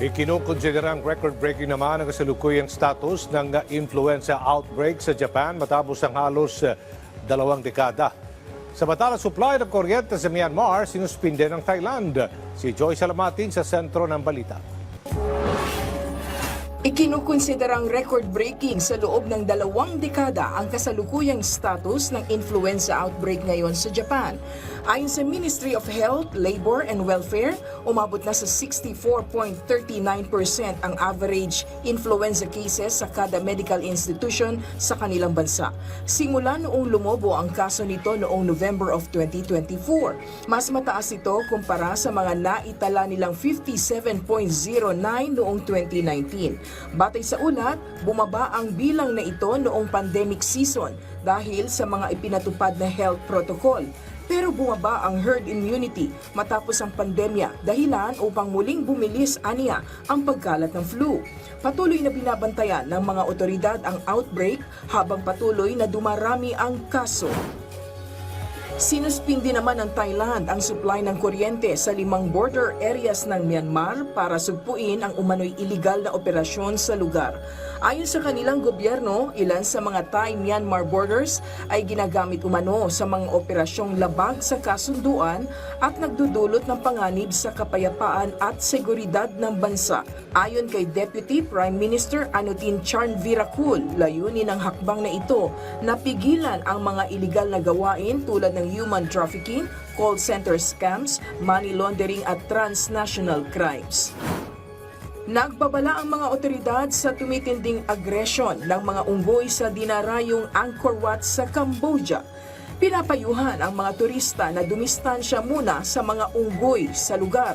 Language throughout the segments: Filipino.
Ikinukonsiderang record-breaking naman ang kasalukuyang status ng influenza outbreak sa Japan matapos ang halos 2 dekada. Samantala, supply ng kuryente sa Myanmar sinuspinde ng Thailand. Si Joy Salamatin sa sentro ng balita. Ikinukonsiderang record-breaking sa loob ng 2 dekada ang kasalukuyang status ng influenza outbreak ngayon sa Japan. Ayon sa Ministry of Health, Labor and Welfare, umabot na sa 64.39% ang average influenza cases sa kada medical institution sa kanilang bansa. Simula noong lumobo ang kaso nito noong November of 2024. Mas mataas ito kumpara sa mga naitala nilang 57.09 noong 2019. Batay sa ulat, bumaba ang bilang na ito noong pandemic season dahil sa mga ipinatupad na health protocol. Pero bumaba ang herd immunity matapos ang pandemya, dahilan upang muling bumilis aniya ang pagkalat ng flu. Patuloy na binabantayan ng mga otoridad ang outbreak habang patuloy na dumarami ang kaso. Sinuspindi naman ng Thailand ang supply ng kuryente sa 5 border areas ng Myanmar para sugpuin ang umano'y iligal na operasyon sa lugar. Ayon sa kanilang gobyerno, ilan sa mga Thai-Myanmar borders ay ginagamit umano sa mga operasyong labag sa kasunduan at nagdudulot ng panganib sa kapayapaan at seguridad ng bansa. Ayon kay Deputy Prime Minister Anutin Charnvirakul, layunin ng hakbang na ito na pigilan ang mga iligal na gawain tulad ng human trafficking, call center scams, money laundering at transnational crimes. Nagbabala ang mga otoridad sa tumitinding agresyon ng mga unggoy sa dinarayong Angkor Wat sa Cambodia. Pinapayuhan ang mga turista na dumistansya muna sa mga unggoy sa lugar.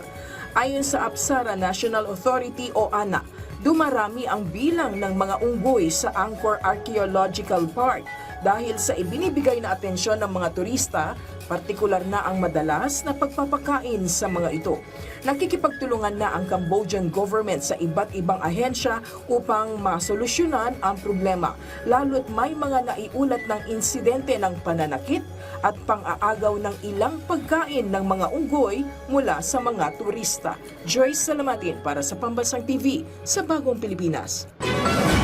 Ayon sa Apsara National Authority o ANA, dumarami ang bilang ng mga unggoy sa Angkor Archaeological Park dahil sa ibinibigay na atensyon ng mga turista, partikular na ang madalas na pagpapakain sa mga ito. Nakikipagtulungan na ang Cambodian government sa iba't ibang ahensya upang masolusyonan ang problema, lalo't may mga naiulat ng insidente ng pananakit at pang-aagaw ng ilang pagkain ng mga unggoy mula sa mga turista. Joyce Salamatin para sa Pambansang TV sa Bagong Pilipinas.